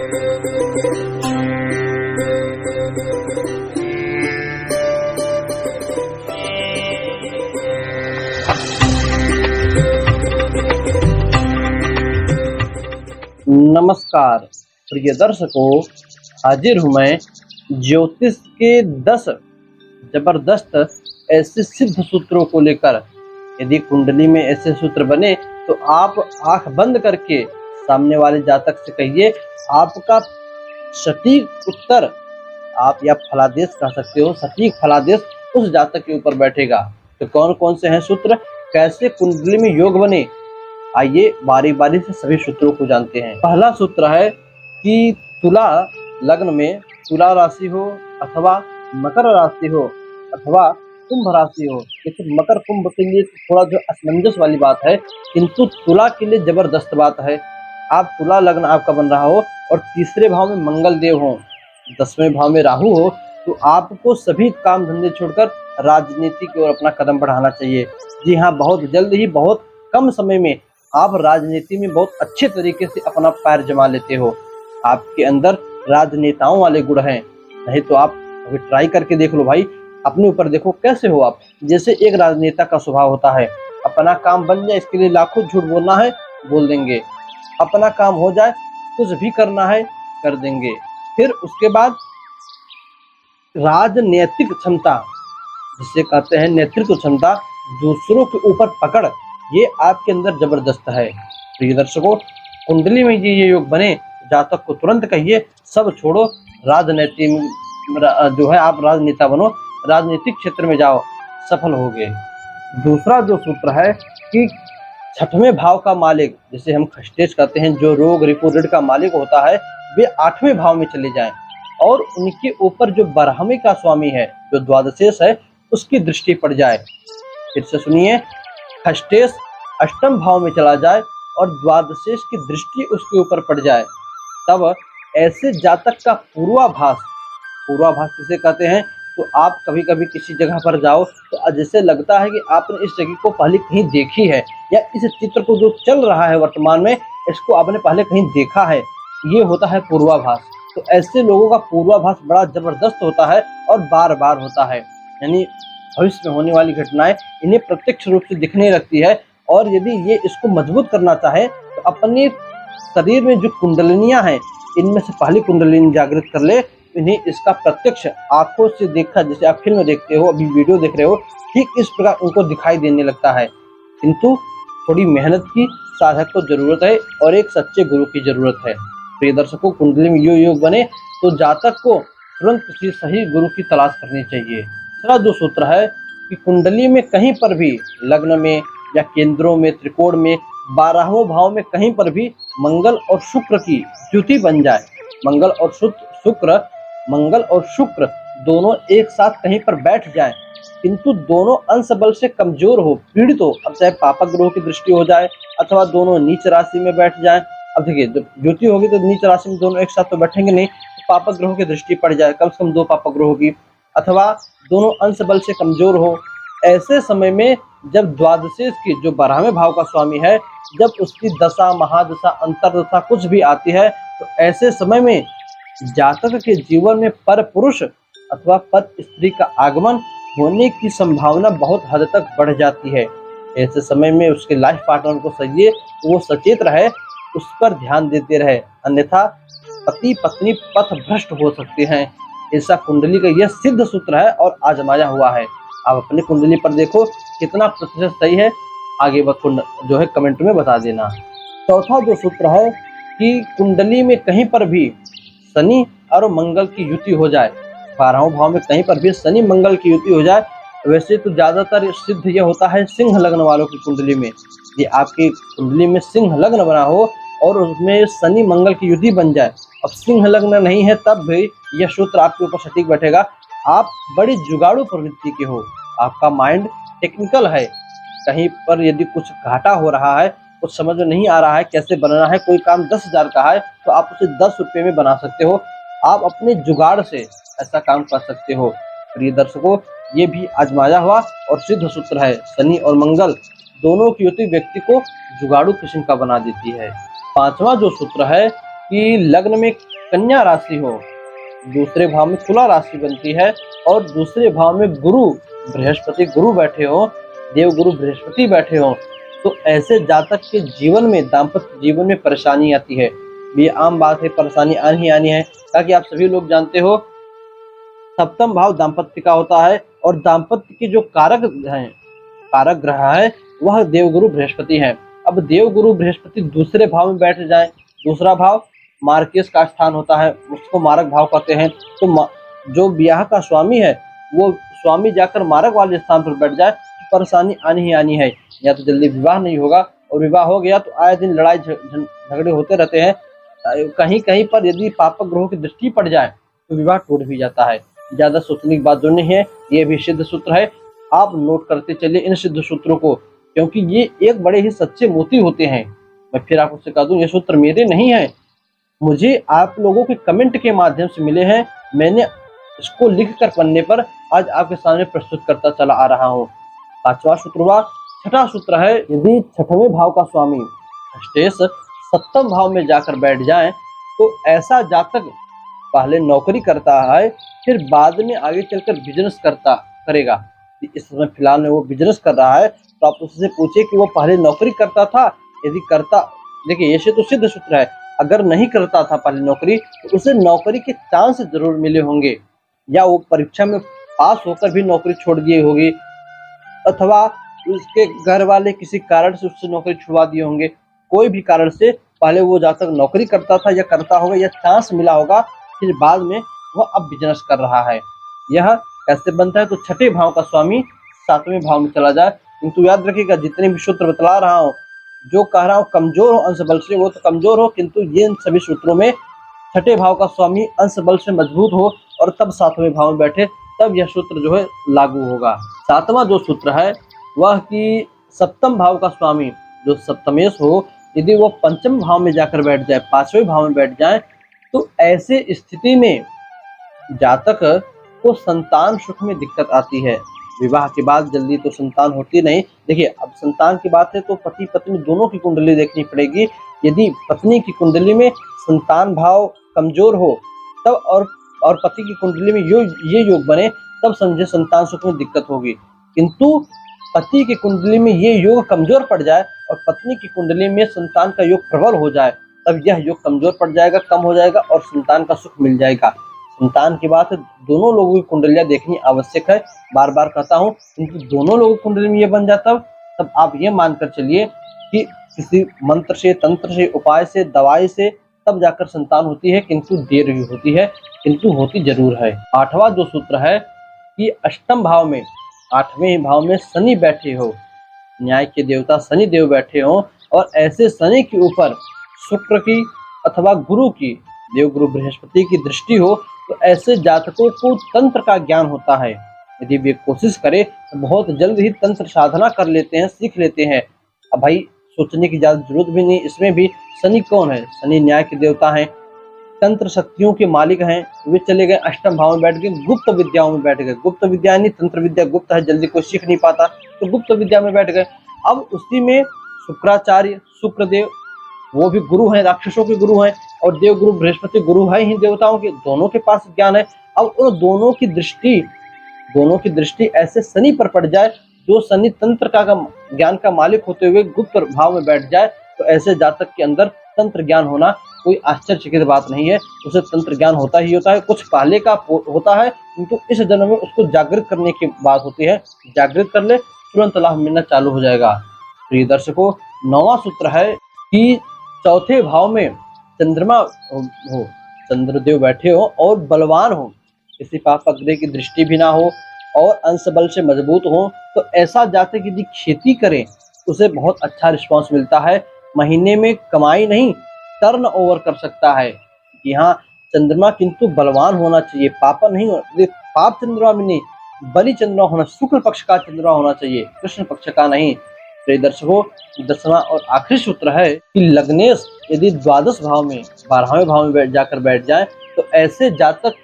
नमस्कार प्रिय दर्शकों, हाजिर हूँ मैं ज्योतिष के 10 जबरदस्त ऐसे सिद्ध सूत्रों को लेकर। यदि कुंडली में ऐसे सूत्र बने तो आप आंख बंद करके सामने वाले जातक से कहिए, आपका सटीक उत्तर आप या फलादेश कह सकते हो, सटीक फलादेश उस जातक के ऊपर बैठेगा। तो कौन कौन से हैं सूत्र, कैसे कुंडली में योग बने, आइए बारी बारी से सभी सूत्रों को जानते हैं। पहला सूत्र है कि तुला लग्न में तुला राशि हो अथवा मकर राशि हो अथवा कुंभ राशि हो। लेकिन मकर कुंभ के लिए थोड़ा जो असमंजस वाली बात है, किंतु तुला के लिए जबरदस्त बात है। आप तुला लग्न आपका बन रहा हो और तीसरे भाव में मंगल देव हो, 10वें भाव में राहु हो, तो आपको सभी काम धंधे छोड़कर राजनीति की ओर अपना कदम बढ़ाना चाहिए। जी हाँ, बहुत जल्द ही, बहुत कम समय में आप राजनीति में बहुत अच्छे तरीके से अपना पैर जमा लेते हो। आपके अंदर राजनेताओं वाले गुण हैं। नहीं तो आप अभी ट्राई करके देख लो भाई, अपने ऊपर देखो कैसे हो आप। जैसे एक राजनेता का स्वभाव होता है, अपना काम बन जाए इसके लिए लाखों झूठ बोलना है बोल देंगे, अपना काम हो जाए कुछ भी करना है कर देंगे। फिर उसके बाद राजनीतिक क्षमता, जिसे कहते हैं नेतृत्व क्षमता, दूसरों के ऊपर पकड़, ये आपके अंदर जबरदस्त है। प्रिय दर्शकों, कुंडली में ये योग बने, जातक को तुरंत कहिए सब छोड़ो, राजनीति जो है आप राजनेता बनो, राजनीतिक क्षेत्र में जाओ, सफल होगे। दूसरा जो सूत्र है कि 6वें भाव का मालिक, जिसे हम खष्टेश कहते हैं, जो रोग रिपोर्टेड का मालिक होता है, वे 8वें भाव में चले जाएं और उनके ऊपर जो 12वें का स्वामी है, जो द्वादशेश है, उसकी दृष्टि पड़ जाए। फिर से सुनिए, खष्टेश 8वें भाव में चला जाए और द्वादशेश की दृष्टि उसके ऊपर पड़ जाए, तब ऐसे जातक का पूर्वाभास किसे कहते हैं, तो आप कभी कभी किसी जगह पर जाओ तो जैसे लगता है कि आपने इस जगह को पहले कहीं देखी है, या इस चित्र को जो चल रहा है वर्तमान में, इसको आपने पहले कहीं देखा है, ये होता है पूर्वाभास। तो ऐसे लोगों का पूर्वाभास बड़ा जबरदस्त होता है और बार बार होता है, यानी भविष्य में होने वाली घटनाएं इन्हें प्रत्यक्ष रूप से दिखने लगती है। और यदि ये इसको मजबूत करना चाहे तो अपने शरीर में जो कुंडलिनियां हैं, इनमें से पहली कुंडलिनी जागृत कर ले, इन्हें इसका प्रत्यक्ष आंखों से देखा, जैसे आप फिल्म देखते हो, अभी वीडियो देख रहे हो, ठीक इस प्रकार उनको दिखाई देने लगता है। किंतु थोड़ी मेहनत की साधक को जरूरत है और एक सच्चे गुरु की जरूरत है। प्रिय दर्शकों, कुंडली में योग बने तो जातक को तुरंत किसी सही गुरु की तलाश करनी चाहिए। दूसरा जो सूत्र है कि कुंडली में कहीं पर भी, लग्न में या केंद्रों में, त्रिकोण में, 12वें भाव में कहीं पर भी मंगल और शुक्र की युति बन जाए, मंगल और शुक्र दोनों एक साथ कहीं पर बैठ जाए, किंतु दोनों अंश बल से कमजोर हो, पीड़ित हो, अब चाहे पापक ग्रहों की दृष्टि हो जाए अथवा दोनों नीच राशि में बैठ जाए। अब देखिए, जब युति होगी तो नीच राशि में दोनों एक साथ तो बैठेंगे नहीं, तो पापक ग्रहों की दृष्टि पड़ जाए, कम से कम 2 पापक ग्रहों की, अथवा दोनों अंश बल से कमजोर हो। ऐसे समय में जब द्वादशेश की, जो 12वें भाव का स्वामी है, जब उसकी दशा, महादशा, अंतरदशा कुछ भी आती है, तो ऐसे समय में जातक के जीवन में पर पुरुष अथवा पर स्त्री का आगमन होने की संभावना बहुत हद तक बढ़ जाती है। ऐसे समय में उसके लाइफ पार्टनर को चाहिए वो सचेत रहे, उस पर ध्यान देते रहे, अन्यथा पति पत्नी पथ भ्रष्ट हो सकते हैं। ऐसा कुंडली का यह सिद्ध सूत्र है और आजमाया हुआ है। आप अपनी कुंडली पर देखो कितना प्रतिशत सही है, आगे जो है कमेंट में बता देना। चौथा जो सूत्र है कि कुंडली में कहीं पर भी शनि और मंगल की युति हो जाए, 12वें भाव में कहीं पर भी शनि मंगल की युति हो जाए। वैसे तो ज्यादातर सिद्ध यह होता है सिंह लग्न वालों की कुंडली में। ये आपकी कुंडली में सिंह लग्न बना हो और उसमें शनि मंगल की युति बन जाए, अब सिंह लग्न नहीं है तब भी यह सूत्र आपके ऊपर सटीक बैठेगा। आप बड़ी जुगाड़ू प्रवृत्ति के हो, आपका माइंड टेक्निकल है, कहीं पर यदि कुछ घाटा हो रहा है, कुछ समझ में नहीं आ रहा है कैसे बनाना है, कोई काम 10,000 का है तो आप उसे 10 रुपये में बना सकते हो। आप अपने जुगाड़ से ऐसा काम कर सकते हो। प्रिय दर्शकों, ये भी आजमाया हुआ और सिद्ध सूत्र है। शनि और मंगल दोनों की युति व्यक्ति को जुगाड़ू किस्म का बना देती है। 5वां जो सूत्र है कि लग्न में कन्या राशि हो, दूसरे भाव में तुला राशि बनती है और दूसरे भाव में गुरु बृहस्पति गुरु बैठे हो, देव गुरु बृहस्पति बैठे हो, तो ऐसे जातक के जीवन में दाम्पत्य जीवन में परेशानी आती है। ये आम बात है, परेशानी आनी आनी है, ताकि आप सभी लोग जानते हो सप्तम भाव दाम्पत्य का होता है और दाम्पत्य के जो कारक ग्रह है वह देवगुरु बृहस्पति है। अब देवगुरु बृहस्पति दूसरे भाव में बैठ जाए, दूसरा भाव मार्केश का स्थान होता है, उसको मारक भाव कहते हैं। तो जो ब्याह का स्वामी है वो स्वामी जाकर मारक वाले स्थान पर बैठ जाए तो परेशानी आनी ही आनी है। या तो जल्दी विवाह नहीं होगा, और विवाह हो गया तो आए दिन लड़ाई झगड़े होते रहते हैं। कहीं कहीं पर यदि पापक ग्रहों की दृष्टि पड़ जाए तो विवाह टूट भी जाता है। ज्यादा सोचने की बात जो नहीं है, ये भी सिद्ध सूत्र है, आप नोट करते चलिए इन सिद्ध सूत्रों को, क्योंकि ये एक बड़े ही सच्चे मोती होते हैं। मैं फिर आपको सिखा दूं, ये सूत्र मेरे नहीं है, मुझे आप लोगों के कमेंट के माध्यम से मिले हैं। मैंने इसको लिख कर पन्ने पर आज आपके सामने प्रस्तुत करता चला आ रहा हूँ। पांचवा सूत्र हुआ। छठा सूत्र है, यदि छठवें भाव का स्वामी हस्तेश सप्तम भाव में जाकर बैठ जाए तो ऐसा जातक पहले नौकरी करता है, फिर बाद में आगे चलकर बिजनेस करेगा। इस समय फिलहाल में वो बिजनेस कर रहा है, तो आप उससे पूछिए कि वो पहले नौकरी करता था। यदि करता, देखिए ये तो सिद्ध सूत्र है, अगर नहीं करता था पहले नौकरी तो उसे नौकरी के चांस जरूर मिले होंगे, या वो परीक्षा में पास होकर भी नौकरी छोड़ दी होगी, अथवा उसके घर वाले किसी कारण से उससे नौकरी छुड़वा दिए होंगे। कोई भी कारण से पहले वो जातक नौकरी करता था या करता होगा, या चांस मिला होगा, फिर बाद में वह अब बिजनेस कर रहा है। यह कैसे बनता है? तो छठे भाव का स्वामी सातवें भाव में चला जाए। किंतु याद रखिएगा, जितने भी सूत्र बतला रहा हूँ, जो कह रहा हूँ कमजोर हो अंश बल से, वो तो कमजोर हो, किंतु ये सभी सूत्रों में छठे भाव का स्वामी अंश बल से मजबूत हो और तब सातवें भाव में बैठे, तब यह सूत्र जो है लागू होगा। सातवां जो सूत्र है वह कि सप्तम भाव का स्वामी जो सप्तमेश हो, यदि वो पंचम भाव में जाकर बैठ जाए, पांचवें भाव में बैठ जाए, तो ऐसे स्थिति में जातक को संतान सुख में दिक्कत आती है। विवाह के बाद जल्दी तो संतान होती नहीं। देखिए, अब संतान की बात है तो पति पत्नी दोनों की कुंडली देखनी पड़ेगी। यदि पत्नी की कुंडली में संतान भाव कमजोर हो तब और पति की कुंडली में ये योग बने, तब समझे संतान सुख में दिक्कत होगी। किंतु पति की कुंडली में ये योग कमजोर पड़ जाए और पत्नी की कुंडली में संतान का योग प्रबल हो जाए, तब यह योग कमजोर पड़ जाएगा, कम हो जाएगा और संतान का सुख मिल जाएगा। संतान की बात है, दोनों लोगों की कुंडलियां देखनी आवश्यक है। बार बार कहता हूँ, किंतु दोनों लोगों की कुंडली में ये बन जाता, तब आप ये मानकर चलिए कि किसी मंत्र से, तंत्र से, उपाय से, दवाई से तब जाकर संतान होती है, किंतु देर ही होती है, किंतु होती जरूर है। आठवां जो सूत्र है कि अष्टम भाव में, आठवें भाव में शनि बैठे हो, न्याय के देवता शनि देव बैठे हो, और ऐसे शनि के ऊपर शुक्र की अथवा गुरु की, देव गुरु बृहस्पति की दृष्टि हो, तो ऐसे जातकों को तंत्र का ज्ञान होता है। यदि वे कोशिश करें तो बहुत जल्द ही तंत्र साधना कर लेते हैं, सीख लेते हैं। अब भाई सोचने की ज्यादा जरूरत भी नहीं। इसमें भी शनि कौन है? शनि न्याय के देवता हैं, तंत्र शक्तियों के मालिक हैं। वे चले गए अष्टम भाव में बैठ गए, गुप्त विद्याओं में बैठ गए। गुप्त विद्या नहीं, तंत्र विद्या गुप्त है, जल्दी कोई सीख नहीं पाता, तो गुप्त विद्या में बैठ गए। अब उसी में शुक्राचार्य, शुक्रदेव, वो भी गुरु हैं, राक्षसों के गुरु हैं, और देव गुरु बृहस्पति गुरु है ही देवताओं के, दोनों के पास ज्ञान है। अब उन दोनों की दृष्टि ऐसे शनि पर पड़ जाए, जो शनि तंत्र का ज्ञान का मालिक होते हुए गुप्त भाव में बैठ जाए, तो ऐसे जातक के अंदर तंत्र ज्ञान होना कोई आश्चर्य की बात नहीं है। उसे तंत्र ज्ञान होता ही होता है, कुछ पहले का होता है, किंतु इस जन्म में उसको जागृत करने की बात होती है। जागृत कर ले, तुरंत लाभ मिलना चालू हो जाएगा। प्रिय दर्शकों, नौवां सूत्र है कि चौथे भाव में चंद्रमा हो, चंद्रदेव बैठे हो और बलवान हो, किसी पापक ग्रह की दृष्टि भी ना हो और अंश बल से मजबूत हो, तो ऐसा जातक यदि खेती करे उसे बहुत अच्छा रिस्पांस मिलता है। महीने में कमाई नहीं, टर्न ओवर कर सकता है। यहाँ चंद्रमा किंतु बलवान होना चाहिए, पापा नहीं होना, पाप चंद्रमा में नहीं, बलि चंद्रमा होना, शुक्ल पक्ष का चंद्रमा होना चाहिए, कृष्ण पक्ष का नहीं। प्रिय दर्शकों, 10वां और आखिरी सूत्र है कि लग्नेश यदि द्वादश भाव में, 12वें भाव में जाकर बैठ जाए, तो ऐसे जातक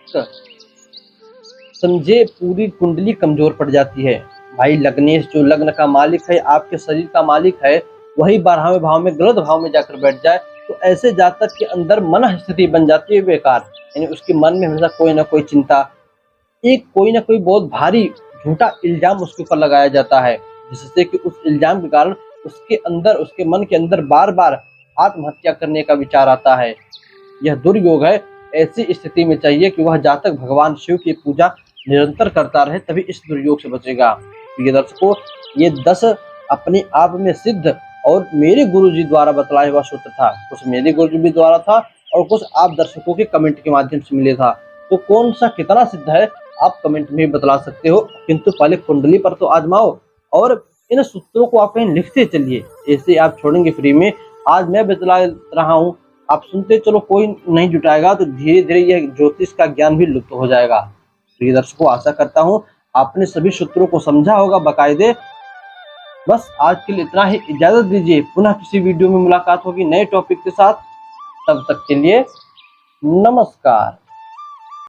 समझे पूरी कुंडली कमजोर पड़ जाती है। भाई लग्नेश जो लग्न का मालिक है, आपके शरीर का मालिक है, वही 12वें भाव में गलत भाव में जाकर बैठ जाए, तो तो ऐसे जातक के अंदर मन स्थिति बन जाती है बेकार, यानी उसके मन में हमेशा कोई ना कोई चिंता, एक कोई ना कोई बहुत भारी झूठा इल्जाम उसके ऊपर लगाया जाता है, जिससे कि उस इल्जाम के कारण उसके अंदर, उसके मन के अंदर बार बार आत्महत्या करने का विचार आता है। यह दुर्योग है। ऐसी स्थिति में चाहिए कि वह जातक भगवान शिव की पूजा निरंतर करता रहे, तभी इस दुर्योग से बचेगा। प्रिय दर्शकों, ये 10 अपने आप में सिद्ध और मेरे गुरुजी द्वारा बतलाया हुआ सूत्र था। कुछ मेरे गुरुजी द्वारा था और कुछ आप दर्शकों के कमेंट के माध्यम से मिले था। तो कौन सा कितना सिद्ध है आप कमेंट में बतला सकते हो, किंतु पहले कुंडली पर तो आजमाओ और इन सूत्रों को आप कहीं लिखते चलिए, ऐसे आप छोड़ेंगे फ्री में। आज मैं बतला रहा हूँ, आप सुनते चलो, कोई नहीं जुटाएगा तो धीरे धीरे यह ज्योतिष का ज्ञान भी लुप्त हो जाएगा। प्रिय दर्शकों, आशा करता हूँ आपने सभी सूत्रों को समझा होगा बाकायदे। बस आज के लिए इतना ही, इजाजत दीजिए, पुनः किसी वीडियो में मुलाकात होगी नए टॉपिक के साथ। तब तक के लिए नमस्कार।